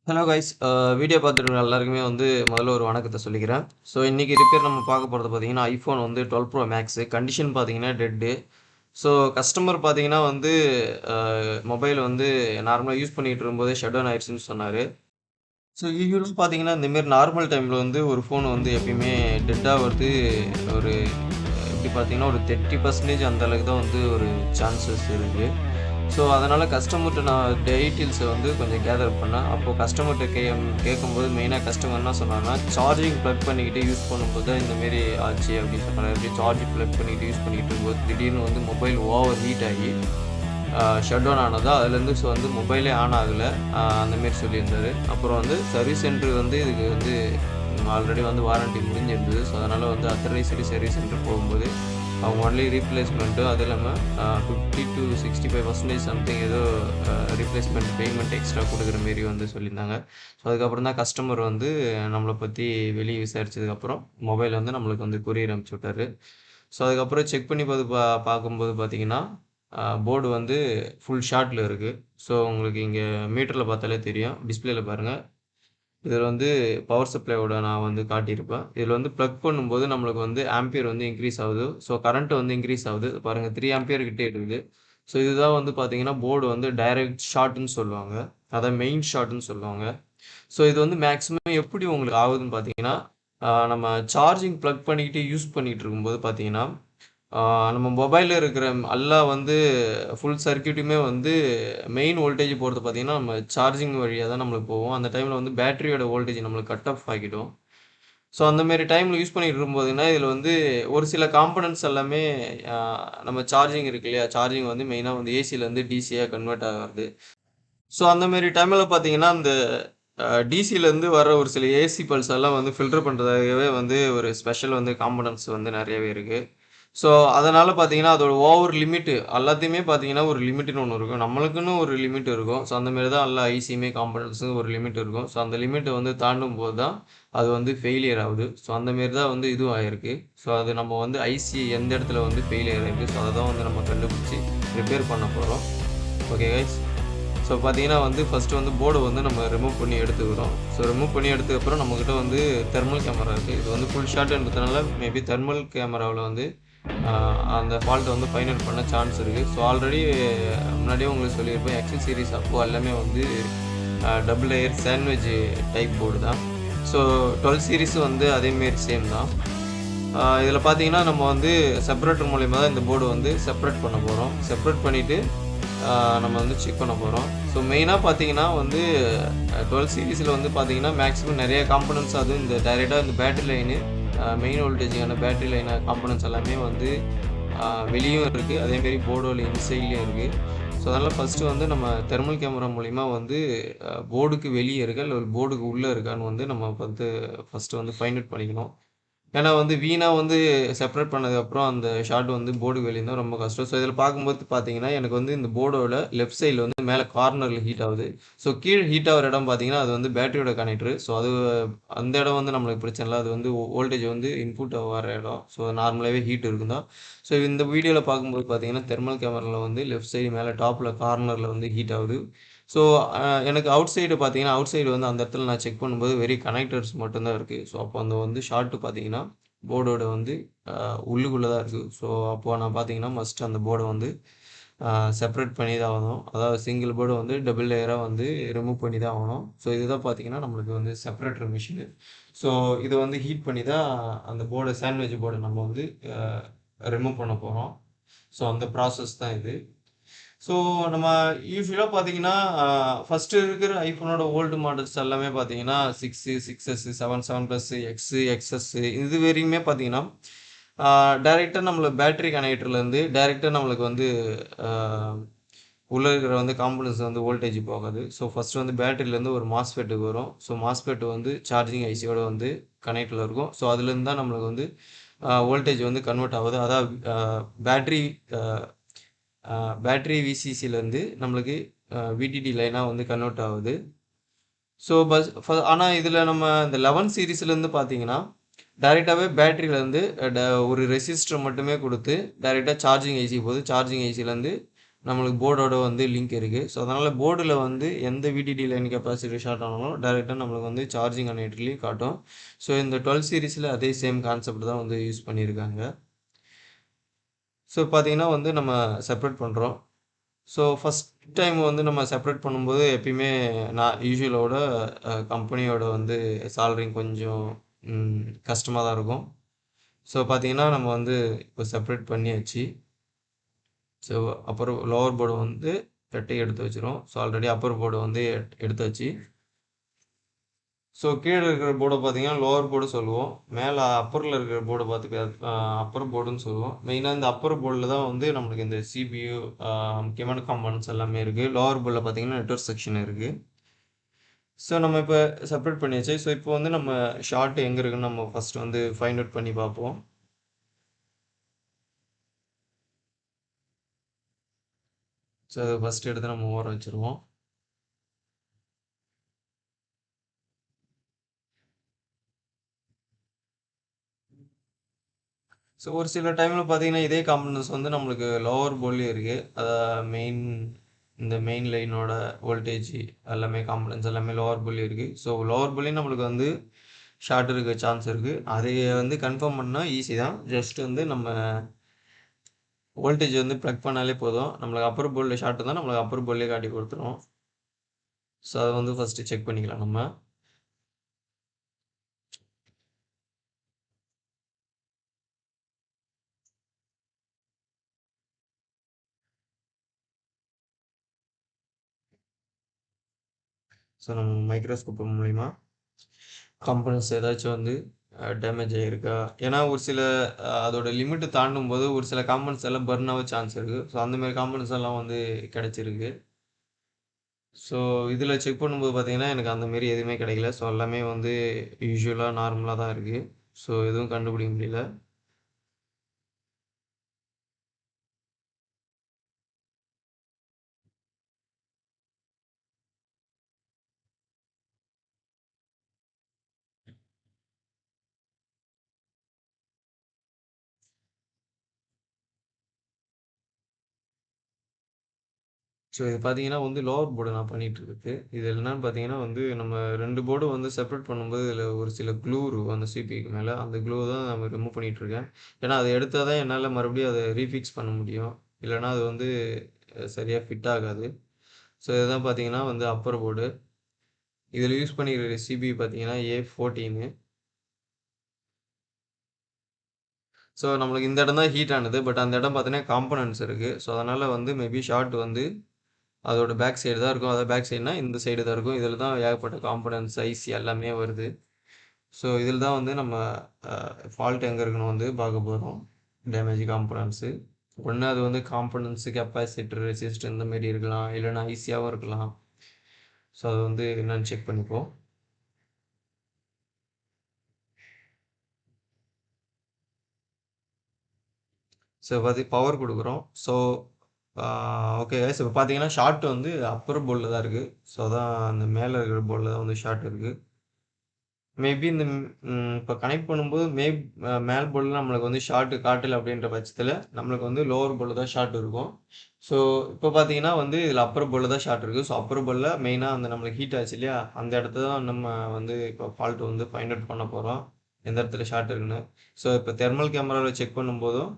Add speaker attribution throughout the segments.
Speaker 1: Hello guys. Video பார்த்துருக்க எல்லாருக்குமே முதல்ல ஒரு வணக்கத்த சொல்லிக்கிறேன். ஸோ இன்னைக்கு ரிப்பேர் நம்ம பார்க்க போறது பார்த்தீங்கன்னா, iPhone 12 Pro Max கண்டிஷன் பார்த்தீங்கன்னா டெட்டு. ஸோ கஸ்டமர் பார்த்தீங்கன்னா மொபைல் நார்மலா யூஸ் பண்ணிட்டு இருக்கும்போதே ஷட் டவுன் ஆயிடுச்சுன்னு சொன்னாரு. ஸோ யூசுவலா பார்த்தீங்கன்னா, இந்த மாரி நார்மல் டைம்ல ஒரு ஃபோன் எப்பயுமே டெட் ஆவறது ஒரு எப்படி பார்த்தீங்கன்னா, ஒரு 30% அந்த அளவுக்கு தான் ஒரு சான்சஸ் இருக்கு. ஸோ அதனால கஸ்டமர்ட்ட நான் டீட்டெயில்ஸ கொஞ்சம் கேதர் பண்ணேன். அப்போ கஸ்டமர்ட்ட கேட்கும்போது மெயினா கஸ்டமர் என்ன சொன்னாங்கன்னா, சார்ஜிங் பிளக் பண்ணிக்கிட்டு யூஸ் பண்ணும்போது தான் இந்த மாரி ஆச்சு அப்படின்னு சொன்னாரு. எப்படி சார்ஜ் பிளக் பண்ணிட்டு யூஸ் பண்ணிட்டு இருக்கும்போது திடீர்னு மொபைல் ஓவர் ஹீட் ஆகி ஷட் டவுன் ஆனதா அதுலேருந்து மொபைலே ஆன் ஆகல. அந்த மாரி சொல்லியிருந்தாரு. அப்புறம் சர்வீஸ் சென்டர் இதுக்கு ஆல்ரெடி வாரண்டி முடிஞ்சிருந்தது. ஸோ அதனால அத்தரைஸ்டு சர்வீஸ் சென்டர் போகும்போது அவங்க ஒன்லி ரீப்ளேஸ்மெண்ட்டு அது இல்லாமல் 50 to 65% சம்திங் ஏதோ ரீப்ளேஸ்மெண்ட் பேமெண்ட் எக்ஸ்ட்ரா கொடுக்குற மாரி சொல்லியிருந்தாங்க. ஸோ அதுக்கப்புறம் தான் கஸ்டமர் நம்மளை பற்றி வெளியே விசாரிச்சதுக்கப்புறம் மொபைல் நம்மளுக்கு கொரியர் அனுப்பிச்சி விட்டாரு. ஸோ அதுக்கப்புறம் செக் பண்ணி பார்க்கும்போது பார்த்தீங்கன்னா, போர்டு ஃபுல் ஷார்ட்ல இருக்கு. ஸோ உங்களுக்கு இங்கே மீட்டரில் பார்த்தாலே தெரியும். டிஸ்பிளேல பாருங்கள். இதில் பவர் சப்ளையோட நான் காட்டியிருப்பேன். இதில் ப்ளக் பண்ணும்போது நம்மளுக்கு ஆம்பியர் இன்க்ரீஸ் ஆகுது. ஸோ கரண்ட் இன்க்ரீஸ் ஆகுது. பாருங்க 3 ஆம்பியர் கிட்டே இருக்குது. ஸோ இதுதான் பார்த்தீங்கன்னா போர்டு டைரக்ட் ஷார்ட்ன்னு சொல்லுவாங்க. அதான் மெயின் ஷார்ட்ன்னு சொல்லுவாங்க. ஸோ இது மேக்ஸிமம் எப்படி உங்களுக்கு ஆகுதுன்னு பார்த்தீங்கன்னா, நம்ம சார்ஜிங் ப்ளக் பண்ணிக்கிட்டு யூஸ் பண்ணிட்டு இருக்கும்போது பார்த்தீங்கன்னா, நம்ம மொபைல்ல இருக்கிற எல்லா ஃபுல் சர்க்யூட்டுமே மெயின் வோல்டேஜ் போறது பார்த்தீங்கன்னா, நம்ம சார்ஜிங் வழியா தான் நம்மளுக்கு போகும். அந்த டைம்ல பேட்டரியோட வோல்டேஜ் நம்மளுக்கு கட் ஆஃப் ஆகிடும். ஸோ அந்த மாரி டைம்ல யூஸ் பண்ணிட்டு இருக்கும்போதுன்னா, இதில ஒரு சில காம்போனன்ட்ஸ் எல்லாமே அ நம்ம சார்ஜிங் இருக்கு இல்லையா? சார்ஜிங் மெயினா ஏசிலேருந்து டிசியா கன்வெர்ட் ஆகுறது. ஸோ அந்த மாரி டைம்ல பார்த்தீங்கன்னா, அந்த டிசிலேருந்து வர ஒரு சில ஏசி பல்ஸ் எல்லாம் ஃபில்டர் பண்றதுக்காகவே ஒரு ஸ்பெஷல் காம்போனன்ட்ஸ் நெறையவே இருக்கு. ஸோ அதனால பார்த்தீங்கன்னா, அதோட ஓவர் லிமிட் எல்லாத்தையுமே பார்த்தீங்கன்னா, ஒரு லிமிட்ன்னு ஒண்ணு இருக்கும். நம்மளுக்குன்னு ஒரு லிமிட் இருக்கும். ஸோ அந்த மாரி தான் எல்லா ஐசியுமே காம்போனன்ட்ஸுக்கும் ஒரு லிமிட் இருக்கும். ஸோ அந்த லிமிட்ட தாண்டும்போது தான் அது ஃபெயிலியர் ஆகுது. ஸோ அந்த மாரி தான் இதுவும் ஆயிருக்கு. ஸோ அது நம்ம ஐசி எந்த இடத்துல ஃபெயிலியர் ஆயிருக்கு. ஸோ அத தான் நம்ம கண்டுபிடிச்சு ரிப்பேர் பண்ண போறோம். Okay guys. ஸோ பார்த்தீங்கன்னா ஃபர்ஸ்ட்டு போர்ட நம்ம ரிமூவ் பண்ணி எடுத்துக்கிறோம். ஸோ ரிமூவ் பண்ணி எடுத்ததுக்கப்புறம் நம்மகிட்ட தெர்மல் கேமரா இருக்கு. இது ஃபுல் ஷாட்ன்றதுனால மேபி தெர்மல் கேமராவுல அந்த ஃபால்ட்ட ஃபைண்ட் அவுட் பண்ண சான்ஸ் இருக்கு. ஸோ ஆல்ரெடி முன்னாடியே உங்களுக்கு சொல்லியிருப்பேன். எக்ஸல் சீரிஸ் அப்போ எல்லாமே double layer sandwich type board தான். ஸோ 12 சீரிஸ் அதேமாரி சேம் தான். இதில் பார்த்தீங்கன்னா நம்ம செப்பரேட்டர் மூலியமா தான் இந்த போர்டு செப்பரேட் பண்ண போகிறோம். செப்பரேட் பண்ணிவிட்டு நம்ம செக் பண்ண போகிறோம். ஸோ மெயினாக பார்த்தீங்கன்னா 12 சீரிஸில் பார்த்தீங்கன்னா மேக்ஸிமம் நிறைய காம்போனன்ட்ஸ் அதுவும் இந்த டைரெக்டாக இந்த பேட்டரி லைனு மெயின் வோல்டேஜுக்கான பேட்டரி லைன் காம்போனன்ட்ஸ் எல்லாமே வெளியும் இருக்குது. அதேமாரி போர்டோட இன்சைட்லேயும் இருக்குது. ஸோ அதனால் ஃபஸ்ட்டு நம்ம தெர்மல் கேமரா மூலிமா போர்டுக்கு வெளியே இருக்கா இல்லை போர்டுக்கு உள்ளே இருக்கான்னு நம்ம ஃபஸ்ட்டு ஃபைண்ட் அவுட் பண்ணிக்கணும். ஏன்னா வீணா செப்பரேட் பண்ணதுக்கப்புறம் அந்த ஷாட் போர்டுக்கு வெளிய இருந்தா ரொம்ப கஷ்டம். ஸோ இதில பார்க்கும்போது பார்த்தீங்கன்னா, எனக்கு இந்த போர்டோட லெஃப்ட் சைட்ல மேல கார்னர்ல ஹீட் ஆகுது. ஸோ கீழ ஹீட் ஆகுற இடம் பார்த்தீங்கன்னா, அது பேட்டரியோட கனெக்டரு. ஸோ அது அந்த இடம் நம்மளுக்கு பிரச்சனை இல்ல. அது வோல்டேஜ் இன்புட் வர இடம். ஸோ நார்மலாவே ஹீட் இருக்கும் தான். ஸோ இந்த வீடியோல பார்க்கும்போது பார்த்தீங்கன்னா, தெர்மல் கேமரால லெஃப்ட் சைடு மேல டாப்ல கார்னர்ல ஹீட் ஆகுது. ஸோ எனக்கு அவுட் சைடு பார்த்தீங்கன்னா, அவுட் சைடு அந்த இடத்துல நான் செக் பண்ணும்போது வெறும் கனெக்டர்ஸ் மட்டும் தான் இருக்கு. ஸோ அப்போ அந்த ஷார்ட் பார்த்தீங்கன்னா, போர்டோட அ உள்ளுக்குள்ள தான் இருக்கு. ஸோ அப்போ நான் பார்த்தீங்கன்னா, மஸ்ட் அந்த போர்ட செப்பரேட் பண்ணி தான் ஆகணும். அதாவது சிங்கிள் போர்டு டபுள் லேயரா ரிமூவ் பண்ணி தான் ஆகணும். ஸோ இதுதான் பார்த்தீங்கன்னா, நம்மளுக்கு செப்பரேட்டர் மிஷினு. ஸோ இத ஹீட் பண்ணி தான் அந்த போர்ட சாண்ட்விச் போர்ட நம்ம அ ரிமூவ் பண்ண போறோம். ஸோ அந்த ப்ராசஸ் தான் இது. ஸோ நம்ம யூசுவலா பார்த்தீங்கன்னா, ஃபர்ஸ்ட்டு இருக்கிற ஐஃபோனோட ஓல்டு மாடல்ஸ் எல்லாமே பார்த்தீங்கன்னா, 6, 6S, 7, 7 ப்ளஸ், எக்ஸ், எக்ஸ்எஸ் இது வரையுமே பார்த்தீங்கன்னா, ஆ டைரக்ட்டா நம்மள பேட்டரி கனெக்டர்லேருந்து டைரக்ட்டா நம்மளுக்கு ஆ உள்ள இருக்கிற காம்போனன்ட்ஸ் வோல்டேஜ் போகாது. ஸோ ஃபர்ஸ்ட்டு பேட்டரிலேருந்து ஒரு மாஸ்ஃபெட்டுக்கு வரும். ஸோ மாஸ்ஃபெட் சார்ஜிங் ஐசியோட கனெக்ட்ல இருக்கும். ஸோ அதுலேருந்து தான் நம்மளுக்கு வோல்டேஜ் கன்வெர்ட் ஆகுது. அதான் பேட்டரி அ பேட்டரி விசிசிலேருந்து நம்மளுக்கு விடிடி லைனா கன்வெர்ட் ஆகுது. ஸோ ஆனா இதில நம்ம இந்த 11 சீரிஸ்லேருந்து பார்த்தீங்கன்னா, டைரக்ட்டாவே பேட்டரியிலேருந்து ஒரு ரெசிஸ்டர் மட்டுமே குடுத்து, டைரக்ட்டா சார்ஜிங் ஐசி போகுது. சார்ஜிங் ஐசிலேருந்து நம்மளுக்கு போர்டோட வந்து லிங்க் இருக்குது. ஸோ அதனால் போர்டில் வந்து எந்த விடிடி லைன் கெப்பாசிட்டி ஷார்ட் ஆனாலும் டேரெக்டாக நம்மளுக்கு வந்து சார்ஜிங் அண்ட் இட்லி காட்டும். ஸோ இந்த 12 சீரிஸில் அதே சேம் கான்செப்ட் தான் வந்து யூஸ் பண்ணியிருக்காங்க. ஸோ பார்த்தீங்கன்னா வந்து நம்ம செப்பரேட் பண்ணுறோம். ஸோ ஃபஸ்ட் டைம் வந்து நம்ம செப்பரேட் பண்ணும்போது எப்பயுமே நான் யூஷுவலோட கம்பெனியோட வந்து சாலரிங் கொஞ்சம் கஷ்டமாக தான் இருக்கும். ஸோ பார்த்தீங்கன்னா நம்ம வந்து இப்போ செப்பரேட் பண்ணியாச்சு. ஸோ அப்புறம் லோவர் போர்டு வந்து கட்டி எடுத்து வச்சிரும். ஸோ ஆல்ரெடி அப்பர் போர்டு வந்து எடுத்தாச்சு. ஸோ கீழே இருக்கிற போர்டை பார்த்தீங்கன்னா லோவர் போர்டு சொல்லுவோம். மேலே அப்பரில் இருக்கிற போர்டை பார்த்துக்க அப்பர் போர்டுன்னு சொல்லுவோம். மெயினாக இந்த அப்பர் போர்டில் தான் வந்து நம்மளுக்கு இந்த சிபியு முக்கியமான காம்பனன்ட்ஸ் எல்லாமே இருக்குது. லோவர் போர்டில் பார்த்தீங்கன்னா நெட்வொர்க் செக்ஷன் இருக்குது. ஸோ நம்ம இப்போ செப்பரேட் பண்ணியாச்சு. ஸோ இப்போ வந்து நம்ம ஷார்ட் எங்கே இருக்குன்னு நம்ம ஃபஸ்ட் வந்து ஃபைண்ட் அவுட் பண்ணி பார்ப்போம். ஸோ அதை ஃபஸ்ட் எடுத்து நம்ம ஓர வச்சுருவோம். ஸோ ஒரு சில டைமில் பார்த்தீங்கன்னா இதே காம்பனன்ட்ஸ் வந்து நம்மளுக்கு லோவர் போர்ட்லேயே இருக்குது. இந்த மெயின் லைனோட வோல்டேஜ் எல்லாமே காம்பனன்ட்ஸ் எல்லாமே லோவர் போர்ட்லேயே இருக்குது. ஸோ லோவர் போர்ட்லேயும் நம்மளுக்கு வந்து ஷார்ட் இருக்க சான்ஸ் இருக்குது. அதை வந்து கன்ஃபார்ம் பண்ணால் ஈஸி தான். ஜஸ்ட் வந்து நம்ம வோல்டேஜ் வந்து ப்ளக் பண்ணாலே போதும். நம்மளுக்கு அப்பர் போர்டில் ஷார்ட் தான் நம்மளுக்கு அப்பர் போர்ட்லேயே காட்டி கொடுத்துரும். ஸோ அதை வந்து ஃபஸ்ட்டு செக் பண்ணிக்கலாம் நம்ம. ஸோ நம்ம மைக்ரோஸ்கோப் மூலிமா காம்பனன்ட்ஸ் ஏதாச்சும் வந்து டேமேஜ் ஆகிருக்கா, ஏன்னா ஒரு சில அதோட லிமிட்டு தாண்டும் போது ஒரு சில காம்பனன்ட்ஸ் எல்லாம் பர்ன் ஆக சான்ஸ் இருக்குது. ஸோ அந்தமாரி காம்பனன்ட்ஸ் எல்லாம் வந்து கிடச்சிருக்கு. ஸோ இதில் செக் பண்ணும்போது பார்த்தீங்கன்னா எனக்கு அந்தமாரி எதுவுமே கிடைக்கல. ஸோ எல்லாமே வந்து யூஷுவலாக நார்மலாக தான் இருக்குது. ஸோ எதுவும் கண்டுபிடிக்க முடியல. ஸோ இது பார்த்தீங்கன்னா வந்து லோவர் போர்டு நான் பண்ணிட்டு இருக்குது. இது என்னன்னு பார்த்தீங்கன்னா வந்து நம்ம 2 போர்டும் வந்து செப்பரேட் பண்ணும்போது இதில் ஒரு சில க்ளூ இருக்கும் அந்த சிபிக்கு மேலே. அந்த க்ளூ தான் நம்ம ரிமூவ் பண்ணிகிட்ருக்கேன். ஏன்னா அதை எடுத்தால் தான் என்னால் மறுபடியும் அதை ரீஃபிக்ஸ் பண்ண முடியும். இல்லைன்னா அது வந்து சரியாக ஃபிட் ஆகாது. ஸோ இதுதான் பார்த்தீங்கன்னா வந்து அப்பர் போர்டு. இதில் யூஸ் பண்ணிக்கிற சிபி பார்த்தீங்கன்னா A14. ஸோ நம்மளுக்கு இந்த இடம் தான் ஹீட் ஆனது. பட் அந்த இடம் பார்த்தீங்கன்னா காம்பனன்ட்ஸ் இருக்குது. ஸோ அதனால் வந்து மேபி ஷார்ட் வந்து அதோட பேக் சைடு தான் இருக்கும். அதாவது பேக் சைடுனா இந்த சைடு தான் இருக்கும். இதில் தான் ஏகப்பட்ட காம்பனன்ட்ஸ், ஐசி எல்லாமே வருது. ஸோ இதில் தான் வந்து நம்ம ஃபால்ட் எங்கே இருக்குன்னு வந்து பார்க்க போகிறோம். Damage components. ஒன்று அது வந்து காம்பனன்ட்ஸு, கெப்பாசிட்டர், ரெசிஸ்டர் இந்த மாரி இருக்கலாம். இல்லைன்னா ஐசியாகவும் இருக்கலாம். ஸோ அது வந்து என்னன்னு செக் பண்ணிப்போம். ஸோ பவர் கொடுக்குறோம். ஸோ ஓகே கைஸ், இப்போ பார்த்தீங்கன்னா ஷார்ட் வந்து அப்பர் போர்டில் தான் இருக்குது. ஸோ அதான் அந்த மேலே இருக்கிற போர்டில் தான் வந்து ஷார்ட் இருக்குது. மேபி இந்த இப்போ கனெக்ட் பண்ணும்போது மேல் போர்டில் நம்மளுக்கு வந்து ஷார்ட் காட்டல அப்படின்ற பட்சத்தில் நம்மளுக்கு வந்து லோவர் போர்டில் தான் ஷார்ட் இருக்கும். ஸோ இப்போ பார்த்தீங்கன்னா வந்து இதில் அப்பர் போர்டில் தான் ஷார்ட் இருக்குது. ஸோ அப்பர் போர்டில் மெயினாக அந்த நம்மளுக்கு ஹீட் ஆச்சு இல்லையா, அந்த இடத்த தான் நம்ம வந்து இப்போ ஃபால்ட் வந்து ஃபைண்ட் அவுட் பண்ண போகிறோம், எந்த இடத்துல ஷார்ட் இருக்குன்னு. ஸோ இப்போ தெர்மல் கேமராவில் செக் பண்ணும்போதும்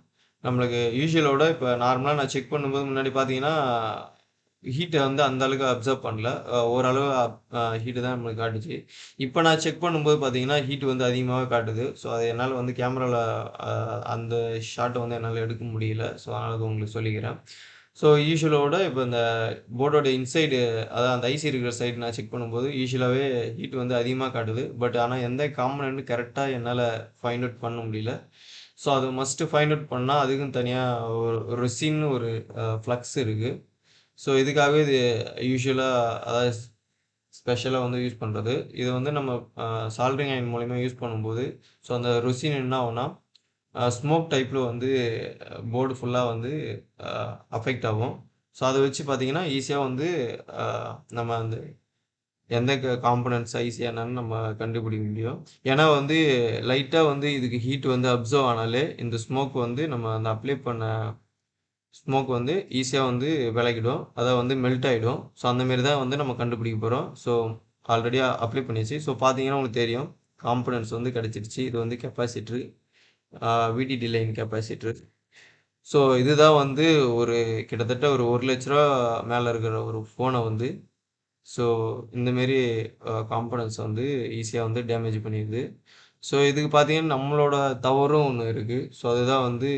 Speaker 1: நம்மளுக்கு யூஷுவலோட இப்போ நார்மலாக நான் செக் பண்ணும்போது முன்னாடி பார்த்தீங்கன்னா ஹீட்டை வந்து அந்த அளவுக்கு அப்சர்வ் பண்ணல. ஓரளவு ஹீட்டு தான் நம்மளுக்கு காட்டுச்சு. இப்போ நான் செக் பண்ணும்போது பார்த்தீங்கன்னா ஹீட் வந்து அதிகமாகவே காட்டுது. ஸோ அது என்னால் வந்து கேமராவில் அந்த ஷாட்டை வந்து என்னால் எடுக்க முடியல. ஸோ அதனால் அது உங்களுக்கு சொல்லிக்கிறேன். ஸோ யூஷுவலோட இப்போ இந்த போர்டோட இன்சைடு, அதாவது அந்த ஐசி இருக்கிற சைடு நான் செக் பண்ணும்போது யூஷுவலாகவே ஹீட் வந்து அதிகமாக காட்டுது. பட் ஆனால் எந்த காம்பனன்ட் கரெக்டாக என்னால் ஃபைண்ட் அவுட் பண்ண முடியல. ஸோ அது மஸ்ட்டு ஃபைண்ட் அவுட் பண்ணால் அதுக்குன்னு தனியாக ஒரு ரெசின்னு ஒரு ஃப்ளக்ஸ் இருக்குது. ஸோ இதுக்காகவே இது யூஷுவலாக அதாவது ஸ்பெஷலாக வந்து யூஸ் பண்ணுறது. இது வந்து நம்ம சால்டரிங் அயன் மூலிமா யூஸ் பண்ணும்போது ஸோ அந்த ருசின் என்ன ஆகும்னா ஸ்மோக் டைப்பில் வந்து போர்டு ஃபுல்லாக வந்து அஃபெக்ட் ஆகும். ஸோ அதை வச்சு பார்த்தீங்கன்னா ஈஸியாக வந்து நம்ம அந்த எந்த காம்பனன்ட்ஸ் ஈஸியாக என்னன்னு நம்ம கண்டுபிடிக்க முடியும். ஏன்னா வந்து லைட்டாக வந்து இதுக்கு ஹீட் வந்து அப்சர்வ் ஆனாலே இந்த ஸ்மோக் வந்து நம்ம அந்த அப்ளை பண்ண ஸ்மோக் வந்து ஈஸியாக வந்து விலகிடும், அதாவது வந்து மெல்ட் ஆகிடும். ஸோ அந்தமாரி தான் வந்து நம்ம கண்டுபிடிக்க போகிறோம். ஸோ ஆல்ரெடி அப்ளை பண்ணியாச்சு. ஸோ பார்த்தீங்கன்னா உங்களுக்கு தெரியும், காம்பனன்ட்ஸ் வந்து கிடச்சிருச்சு. இது வந்து கெப்பாசிட்டரு, விடிடி லைன் கெப்பாசிட்டரு. ஸோ இதுதான் வந்து ஒரு கிட்டத்தட்ட ஒரு ரூ. 1,00,000 மேலே இருக்கிற ஒரு ஃபோனை வந்து ஸோ இந்தமாரி காம்பனன்ட்ஸ் வந்து ஈஸியாக வந்து டேமேஜ் பண்ணிடுது. ஸோ இதுக்கு பார்த்தீங்கன்னா நம்மளோட தவறும் ஒன்று இருக்குது. ஸோ அதுதான் வந்து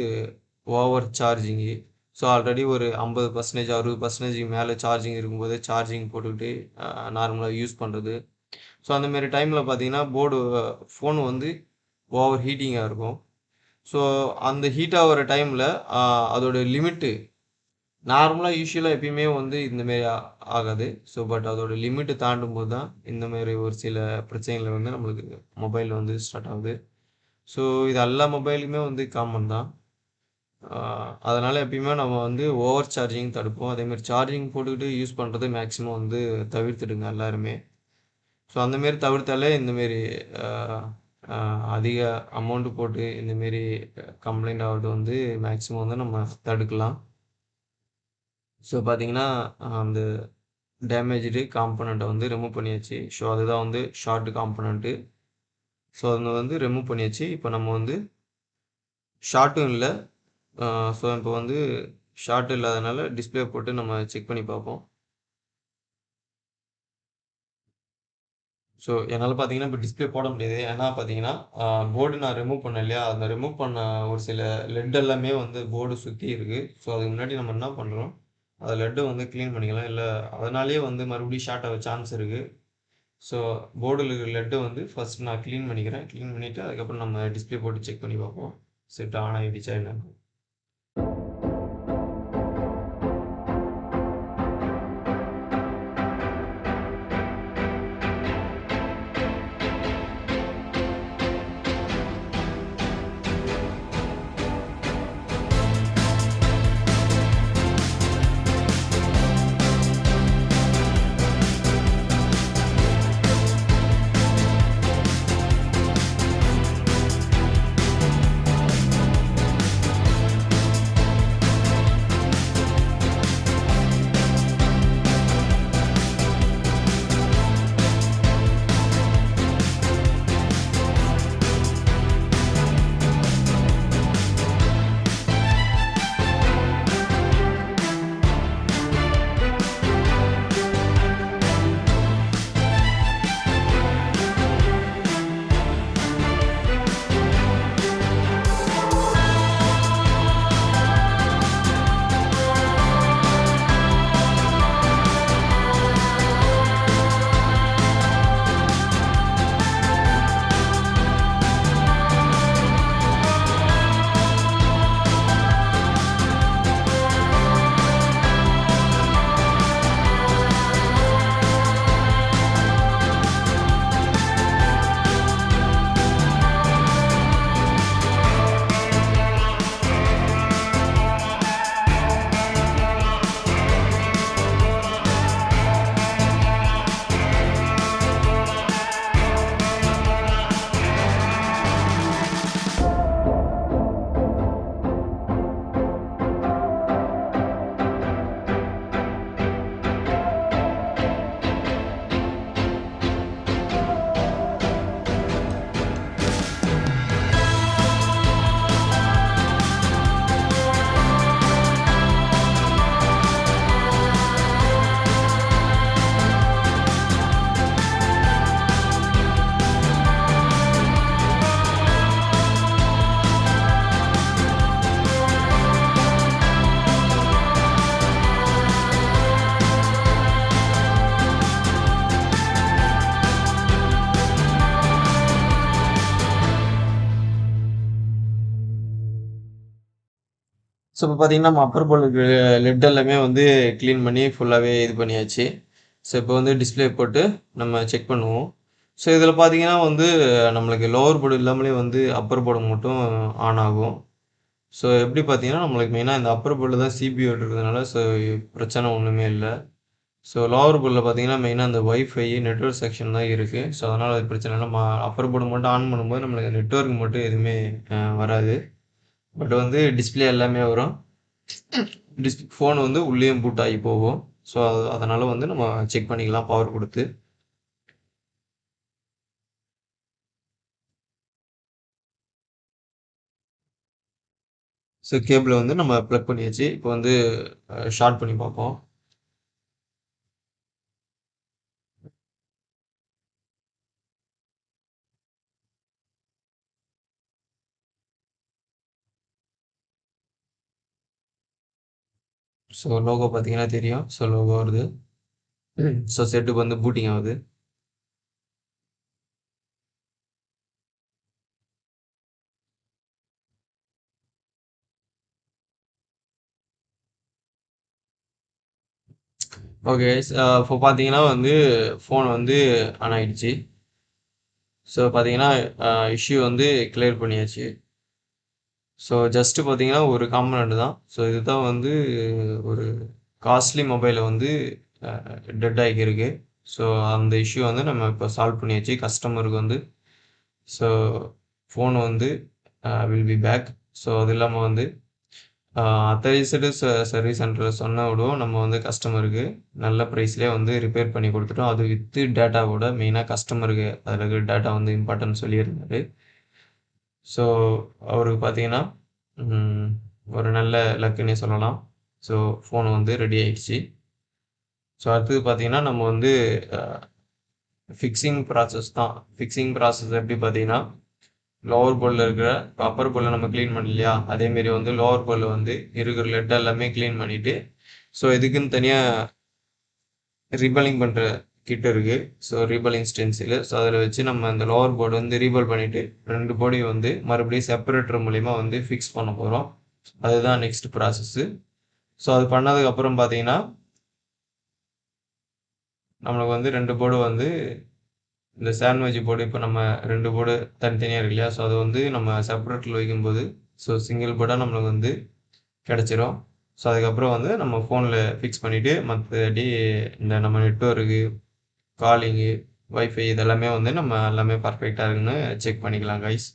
Speaker 1: ஓவர் சார்ஜிங்கு. ஸோ ஆல்ரெடி ஒரு 50%, 60% மேலே சார்ஜிங் இருக்கும்போது சார்ஜிங் போட்டுக்கிட்டு நார்மலாக யூஸ் பண்ணுறது. ஸோ அந்தமாரி டைமில் பார்த்தீங்கன்னா ஃபோன் வந்து ஓவர் ஹீட்டிங்காக இருக்கும். ஸோ அந்த ஹீட் ஆகிற டைமில் அதோட லிமிட்டு நார்மலாக யூசுவலாக எப்பயுமே வந்து இந்தமாரி ஆகாது. ஸோ பட் அதோட லிமிட்டு தாண்டும்போது தான் இந்தமாரி ஒரு சில பிரச்சனைகள் வந்து நம்மளுக்கு மொபைலில் வந்து ஸ்டார்ட் ஆகுது. ஸோ இது எல்லா மொபைலுக்குமே வந்து காமன் தான். அதனால் எப்பயுமே நம்ம வந்து ஓவர் சார்ஜிங் தடுப்போம். அதேமாரி சார்ஜிங் போட்டுக்கிட்டு யூஸ் பண்ணுறது மேக்ஸிமம் வந்து தவிர்த்துடுங்க எல்லாருமே. ஸோ அந்தமாரி தவிர்த்தாலே இந்தமாரி அதிக அமௌண்ட்டு போட்டு இந்தமாரி கம்ப்ளைண்ட் ஆகுறது வந்து மேக்ஸிமம் வந்து நம்ம தடுக்கலாம். ஸோ பார்த்தீங்கன்னா, அந்த டேமேஜ்டு காம்போனன்ட்ட வந்து ரிமூவ் பண்ணியாச்சு. ஸோ அதுதான் வந்து ஷார்ட் காம்போனன்ட்டு. ஸோ அத வந்து ரிமூவ் பண்ணியாச்சு. இப்போ நம்ம வந்து ஷார்ட்டும் இல்ல. ஸோ இப்போ வந்து ஷார்ட் இல்லாதனால டிஸ்ப்ளே போட்டு நம்ம செக் பண்ணி பார்ப்போம். ஸோ என்னால பார்த்தீங்கன்னா, இப்போ டிஸ்ப்ளே போட முடியாது. ஏன்னா பார்த்தீங்கன்னா, போர்டு நான் ரிமூவ் பண்ணேன் இல்லையா? அந்த ரிமூவ் பண்ண ஒரு சில லெட் எல்லாமே வந்து போர்டு சுத்தி இருக்கு. ஸோ அதுக்கு முன்னாடி நம்ம என்ன பண்றோம், அந்த லெட்ட வந்து கிளீன் பண்ணிக்கலாம். இல்ல அதனாலேயே வந்து மறுபடியும் ஷார்ட் ஆக சான்ஸ் இருக்கு. ஸோ போர்டுல இருக்கிற லெட்ட வந்து ஃபர்ஸ்ட் நான் கிளீன் பண்ணிக்கிறேன். கிளீன் பண்ணிட்டு அதுக்கப்புறம் நம்ம டிஸ்ப்ளே போட்டு செக் பண்ணி பார்ப்போம். செட் ஆன் ஆயிடுச்சா என்னன்னு. ஸோ இப்போ பார்த்தீங்கன்னா, நம்ம அப்பர் போர்டுக்கு லெட் எல்லாமே வந்து கிளீன் பண்ணி ஃபுல்லாவே இது பண்ணியாச்சு. ஸோ இப்போ வந்து டிஸ்ப்ளே போட்டு நம்ம செக் பண்ணுவோம். ஸோ இதில பார்த்தீங்கன்னா வந்து நம்மளுக்கு லோவர் போர்டு இல்லாமலே வந்து அப்பர் போர்டு மட்டும் ஆன் ஆகும். ஸோ எப்படி பார்த்தீங்கன்னா, நம்மளுக்கு மெயினா இந்த அப்பர் போர்டுல தான் சிபியூ இருக்கிறதுனால ஸோ பிரச்சனை ஒண்ணுமே இல்ல. ஸோ லோவர் போர்டுல பார்த்தீங்கன்னா, மெயினா அந்த வைஃபை, நெட்வொர்க் செக்ஷன் தான் இருக்கு. ஸோ அதனால அது பிரச்சனை இல்ல. நம்ம அப்பர் போர்டு மட்டும் ஆன் பண்ணும்போது நம்மளுக்கு நெட்வொர்க் மட்டும் எதுவுமே வராது. பட் வந்து டிஸ்ப்ளே எல்லாமே வரும். ஃபோன் வந்து உள்ளேயும் பூட் ஆகி போகும். ஸோ அதனால வந்து நம்ம செக் பண்ணிக்கலாம் பவர் கொடுத்து. ஸோ கேபிள வந்து நம்ம ப்ளக் பண்ணியாச்சு. இப்போ வந்து ஷார்ட் பண்ணி பார்ப்போம். ஸோ லோகோ பார்த்தீங்கன்னா தெரியும். ஸோ லோகோ வருது. ஸோ செட்டுக்கு வந்து பூட்டிங் ஆகுது. Okay guys. இப்போ பார்த்தீங்கன்னா வந்து ஃபோன் வந்து ஆன் ஆயிடுச்சு. ஸோ பார்த்தீங்கன்னா இஷ்யூ வந்து கிளியர் பண்ணியாச்சு. ஸோ ஜஸ்ட்டு பார்த்தீங்கன்னா ஒரு காம்பனண்ட் தான். ஸோ இதுதான் வந்து ஒரு காஸ்ட்லி மொபைலை வந்து டெட் ஆகியிருக்கு. ஸோ அந்த இஷ்யூ வந்து நம்ம இப்போ சால்வ் பண்ணியாச்சு கஸ்டமருக்கு வந்து. ஸோ ஃபோன் வந்து வில் பி பேக். ஸோ அது இல்லாமல் வந்து அத்தரைஸ்டு சர்வீஸ் சென்டரில் சொன்ன விடவும் நம்ம வந்து கஸ்டமருக்கு நல்ல ப்ரைஸ்லேயே வந்து ரிப்பேர் பண்ணி கொடுத்துட்டோம். அது வித்து டேட்டாவோட மெயினாக கஸ்டமருக்கு அதில் இருக்கிற டேட்டா வந்து இம்பார்ட்டன்ட் சொல்லியிருந்தாரு. ஸோ அவருக்கு பார்த்தீங்கன்னா ஒரு நல்ல லக்குன்னே சொல்லலாம். ஸோ ஃபோன் வந்து ரெடி ஆயிடுச்சு. ஸோ அடுத்தது பார்த்தீங்கன்னா நம்ம வந்து ஃபிக்ஸிங் ப்ராசஸ் தான். ஃபிக்ஸிங் ப்ராசஸ் எப்படி பார்த்தீங்கன்னா லோவர் போர்டில் இருக்கிற அப்பர் போர்டில் நம்ம க்ளீன் பண்ணலையா, அதேமாரி வந்து லோவர் போர்டில் வந்து இருக்கிற லெட் எல்லாமே க்ளீன் பண்ணிவிட்டு, ஸோ இதுக்குன்னு தனியாக ரீபலிங் பண்ணுற கிட் இருக்குது. So ரீபலிங் stencil. ஸோ அதில் வச்சு நம்ம அந்த லோவர் போர்டு வந்து ரீபல் பண்ணிவிட்டு 2 போர்டையும் வந்து மறுபடியும் செப்பரேட்டர் மூலிமா வந்து ஃபிக்ஸ் பண்ண போகிறோம். அதுதான் நெக்ஸ்ட் ப்ராசஸ்ஸு. ஸோ அது பண்ணதுக்கப்புறம் பார்த்தீங்கன்னா நம்மளுக்கு வந்து 2 போர்டு வந்து இந்த சாண்ட்விச் போர்டு இப்போ நம்ம 2 போர்டு தனித்தனியாக இருக்கு இல்லையா, ஸோ அதை வந்து நம்ம செப்பரேட்டில் வைக்கும்போது ஸோ சிங்கிள் போர்டாக நம்மளுக்கு வந்து கிடச்சிரும். ஸோ அதுக்கப்புறம் வந்து நம்ம ஃபோனில் ஃபிக்ஸ் பண்ணிவிட்டு மற்றபடி இந்த நம்ம நெட்வொர்க்கு, காலிங்கு, வைஃபை இதெல்லாமே வந்து நம்ம எல்லாமே பர்ஃபெக்டாக இருக்குன்னு செக் பண்ணிக்கலாம் கைஸ்.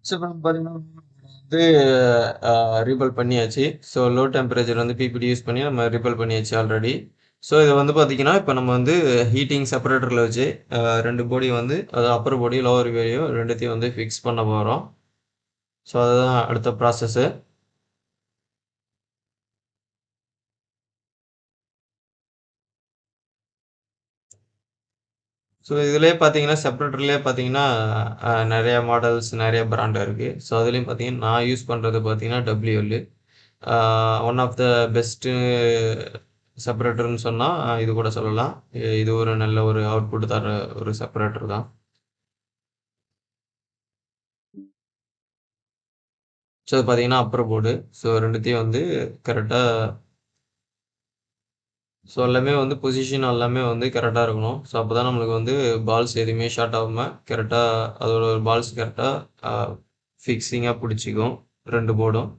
Speaker 1: ஸோ இப்போ பார்த்தீங்கன்னா வந்து ரீபில்ட் பண்ணியாச்சு. ஸோ லோ டெம்பரேச்சர் வந்து பிபிடி யூஸ் பண்ணி நம்ம ரீபில்ட் பண்ணியாச்சு ஆல்ரெடி. ஸோ இத வந்து பார்த்தீங்கன்னா, இப்ப நம்ம வந்து ஹீட்டிங் செப்பரேட்டர்ல வச்சு 2 பாடி வந்து அதாவது அப்பர் பாடி, லோவர் பாடியும் 2த்தையும் வந்து ஃபிக்ஸ் பண்ண போறோம். ஸோ அதுதான் அடுத்த ப்ராசஸு. ஸோ இதிலயே பார்த்தீங்கன்னா, செப்பரேட்டர்லயே பார்த்தீங்கன்னா, நெறைய மாடல்ஸ், நெறைய பிராண்ட் இருக்கு. ஸோ அதுலயும் பார்த்தீங்கன்னா, நான் யூஸ் பண்றது பார்த்தீங்கன்னா, WL. ஆ ஒன் ஆஃப் த பெஸ்ட்டு செப்பரேட்டர்ன்னு சொன்னா, இது கூட சொல்லலாம். இது ஒரு நல்ல ஒரு அவுட்புட் தர ஒரு செப்பரேட்டர் தான். ஸோ இது பார்த்தீங்கன்னா, அப்பர் போர்டு. ஸோ 2த்தையும் வந்து கரெக்ட்டா ஸோ எல்லாமே வந்து பொசிஷன் எல்லாமே வந்து கரெக்ட்டா இருக்கணும். ஸோ அப்பதான் நம்மளுக்கு வந்து பால்ஸ் எதுவுமே ஷார்ட் ஆகாம கரெக்ட்டா அதோட பால்ஸ் கரெக்ட்டா அ ஃபிக்ஸிங்கா புடிச்சுக்கும் 2 போர்டும்.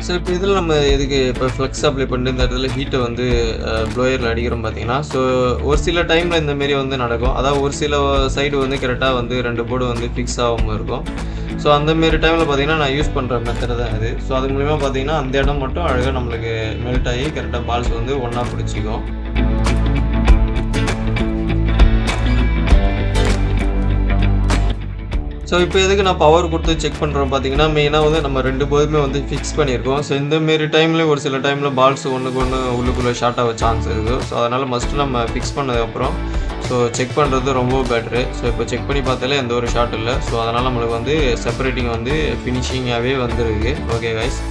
Speaker 1: ஸோ இப்ப இதுல நம்ம எதுக்கு இப்ப ஃப்ளக்ஸ் அப்ளை பண்ணிட்டு இந்த இடத்துல ஹீட்ட வந்து ப்ளோயர்ல அடிக்கிறோம் பார்த்தீங்கன்னா, ஸோ ஒரு சில டைம்ல இந்த மாரி வந்து நடக்கும். அதாவது ஒரு சில சைடு வந்து கரெக்ட்டா வந்து 2 போர்டு வந்து ஃபிக்ஸ் ஆகாம இருக்கும். ஸோ அந்த மாரி டைம்ல பார்த்தீங்கன்னா, நான் யூஸ் பண்ற மெத்தட் தான் இது. ஸோ அது மூலியமா பார்த்தீங்கன்னா, அந்த இடம் மட்டும் அழகா நம்மளுக்கு மெல்ட் ஆகி கரெக்ட்டா பால்ஸ் வந்து ஒண்ணா பிடிச்சுக்கும். ஸோ இப்போ எதுக்கு நான் பவர் குடுத்து செக் பண்றோம் பார்த்தீங்கன்னா, மெயினா வந்து நம்ம 2 போதுமே வந்து ஃபிக்ஸ் பண்ணியிருக்கோம். ஸோ இந்த மாரி டைம்ல ஒரு சில டைம்ல பால்ஸ் ஒண்ணுக்கு ஒண்ணு உள்ளுக்குள்ள ஷார்ட் ஆக சான்ஸ் இருக்கு. ஸோ அதனால மஸ்ட் நம்ம ஃபிக்ஸ் பண்ணதுக்கப்புறம் ஸோ செக் பண்றது ரொம்ப பெட்டரு. ஸோ இப்போ செக் பண்ணி பார்த்தாலே எந்த ஒரு ஷார்ட் இல்ல. ஸோ அதனால நம்மளுக்கு வந்து செப்பரேட்டிங் வந்து ஃபினிஷிங்காவே வந்திருக்கு. Okay guys.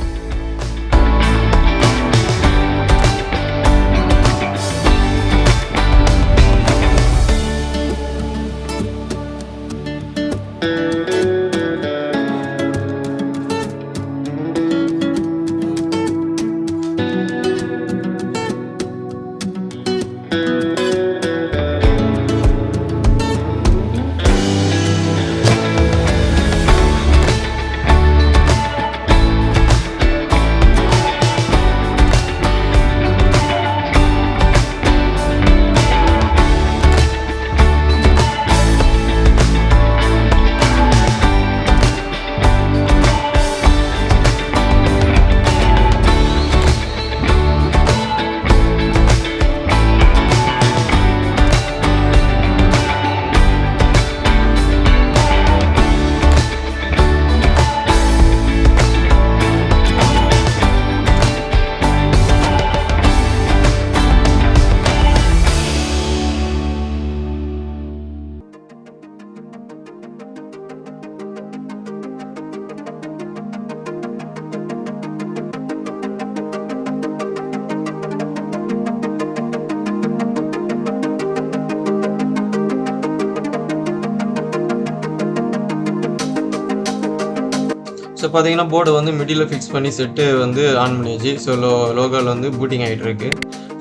Speaker 1: ஸோ பார்த்தீங்கன்னா, போர்டு வந்து மிடில்ல ஃபிக்ஸ் பண்ணி செட்டு வந்து ஆன் பண்ணியாச்சு. ஸோ லோகோல வந்து பூட்டிங் ஆயிட்டு இருக்கு.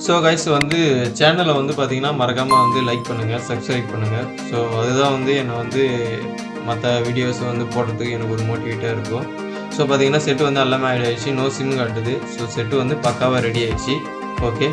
Speaker 1: ஸோ கைஸ் வந்து சேனல வந்து பார்த்தீங்கன்னா, மறக்காம வந்து லைக் பண்ணுங்க, சப்ஸ்கிரைப் பண்ணுங்க. ஸோ அதுதான் வந்து என்ன வந்து மத்த வீடியோஸ் வந்து போடுறதுக்கு எனக்கு ஒரு மோட்டிவேட்டா இருக்கும். ஸோ பார்த்தீங்கன்னா, செட் வந்து எல்லாமே ஆயிடுச்சு. நோ சிம் காட்டுது. ஸோ செட்டு வந்து பக்காவா ரெடி ஆயிடுச்சு. ஓகே.